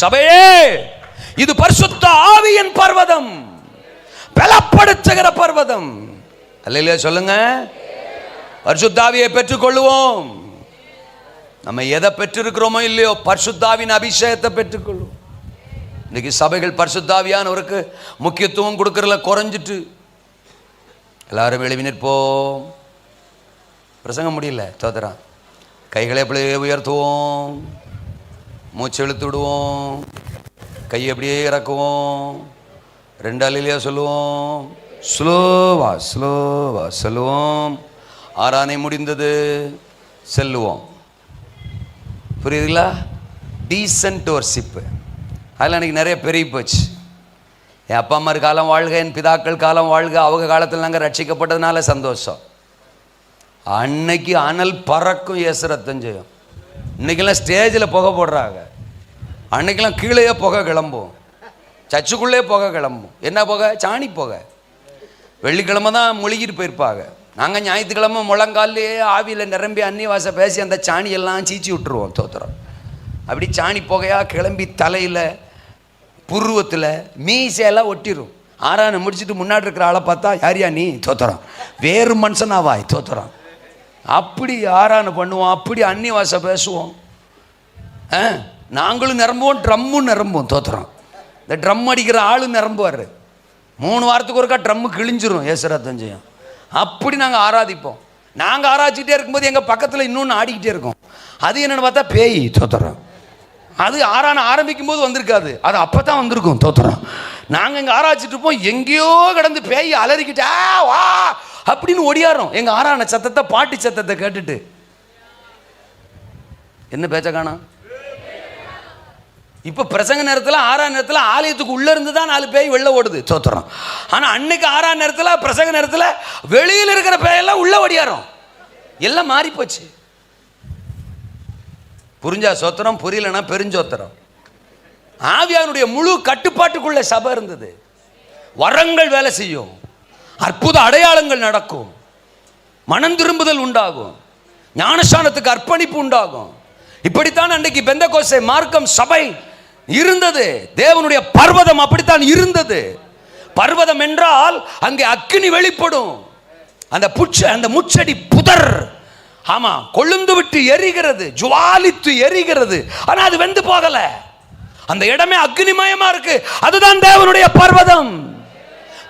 சபையே, இது பரிசுத்த ஆவியின் பர்வதம், பலப்படுத்துகிற பர்வதம். அல்லேலூயா சொல்லுங்க. பரிசுத்த ஆவியை பெற்றுக்கொள்வோம். நம்ம எதை பெற்றிருக்கிறோமோ இல்லையோ, பரிசுத்த ஆவியின் அபிஷேகத்தை பெற்றுக்கொள்வோம். இன்னைக்கு சபைகள் பரிசுத்த ஆவியானவருக்கு முக்கியத்துவம் கொடுக்கறதுல குறைஞ்சிட்டு. எல்லாரும் எழுப்பி நிற்போம். பிரசங்கம் முடியல, தோதரா. கைகளை அப்படியே உயர்த்துவோம், மூச்சு இழுத்து விடுவோம், கையை அப்படியே இறக்குவோம், 2 அல்லேலூயா சொல்லுவோம். ஸ்லோவா ஸ்லோவா சொல்லுவோம். ஆராதனை முடிந்தது, செல்லுவோம். புரியுதுங்களா? டீசன்ட் வர்ஷிப்பு. அதில் எனக்கு நிறைய பெரிய போச்சு. என் அப்பா அம்மா காலம் வாழ்க, என் பிதாக்கள் காலம் வாழ்க, அவங்க காலத்தில் நாங்கள் ரட்சிக்கப்பட்டதுனால சந்தோஷம். அன்னைக்கு அனல் பறக்கும், இயேசு ரத்தம் செய்யும். இன்னைக்கெல்லாம் ஸ்டேஜில் புகை போடுறாங்க. அன்னைக்கெல்லாம் கீழே புகை கிளம்பும், சர்ச்சுக்குள்ளே புகை கிளம்பும். என்ன புகை? சாணி புகை. வெள்ளிக்கிழமை தான் முழுகிட்டு போயிருப்பாங்க. நாங்கள் ஞாயிற்றுக்கிழமை முழங்காலே ஆவியில் நிரம்பி அந்நிவாச பேசி அந்த சாணியெல்லாம் சீச்சி விட்டுருவோம். தோத்திரம். அப்படி சாணி புகையாக கிளம்பி தலையில், புருவத்தில், மீசையெல்லாம் ஒட்டிடும். ஆறான முடிச்சுட்டு முன்னாடி இருக்கிற ஆளை பார்த்தா, யாரியா நீ? தோத்திரம். வேறு மனுஷனாவாய். தோத்திரம். அப்படி ஆறான பண்ணுவோம், அப்படி அந்நிவாச பேசுவோம். நாங்களும் நிரம்புவோம், ட்ரம்மும் நிரம்புவோம். தோத்திரம். இந்த ட்ரம் அடிக்கிற ஆளும் நிரம்புவார். 3 வாரத்துக்கு ஒருக்கா ட்ரம்மு கிழிஞ்சிரும், இயேசு ரத்தம் செய்யும். அப்படி நாங்கள் ஆராதிப்போம். நாங்கள் ஆராய்ச்சிட்டே இருக்கும்போது எங்கள் பக்கத்தில் இன்னொன்று ஆடிக்கிட்டே இருக்கும். அது என்னென்னு பார்த்தா பேய். தோத்திரம். அது ஆரம்பிக்கும் போது வந்திருக்காது, அது அப்போ தான் வந்திருக்கும். தோத்திரம். நாங்கள் இங்கே ஆராய்ச்சிட்டு இருப்போம், எங்கேயோ கிடந்து பேய் அலறிக்கிட்டா வா அப்படின்னு ஒடியாரோம். எங்கள் ஆரான சத்தத்தை, பாட்டி சத்தத்தை கேட்டுட்டு. என்ன பேச்ச காணோம்? இப்போ பிரசங்க நேரத்தில், ஆறாம் நேரத்தில் ஆலயத்துக்கு உள்ளே இருந்து தான் 4 பேய் வெளில ஓடுது. தோத்திரம். ஆனால் அன்னைக்கு 6ஆம் நேரத்தில், பிரசங்க நேரத்தில் வெளியில் இருக்கிற பேயெல்லாம் உள்ள ஓடியாரோம். எல்லாம் மாறி போச்சு. புரிஞ்சா சோத்திரம், புரியலன்னா பெருஞ்சோத்திரம். ஆவியானுடைய முழு கட்டுப்பாட்டுக்குள்ள சபை இருந்தது. வரங்கள் வேலை செய்யும், அற்புத அடையாளங்கள் நடக்கும், மனம் திரும்புதல் உண்டாகும், ஞானஸ்நானத்துக்கு அர்ப்பணிப்பு உண்டாகும். இப்படித்தான் அன்றைக்கு பெந்தெகோஸ்தே மார்க்கம் சபை இருந்தது. தேவனுடைய பர்வதம் அப்படித்தான் இருந்தது. பர்வதம் என்றால் அங்கே அக்கினி வெளிப்படும். அந்த முச்செடி புதர், ஆமா, கொழுந்து விட்டு எரிகிறது, ஜுவாலித்து எரிகிறது. ஆனா அது வெந்து போகல. அந்த இடமே அக்னிமயமா இருக்கு. அதுதான் தேவனுடைய பர்வதம்.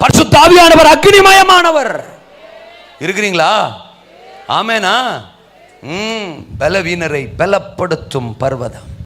பரிசுத்த ஆவியானவர் அக்னிமயமானவர். இருக்கிறீங்களா? ஆமேனா? பலவீனரை பலப்படுத்தும் பர்வதம்.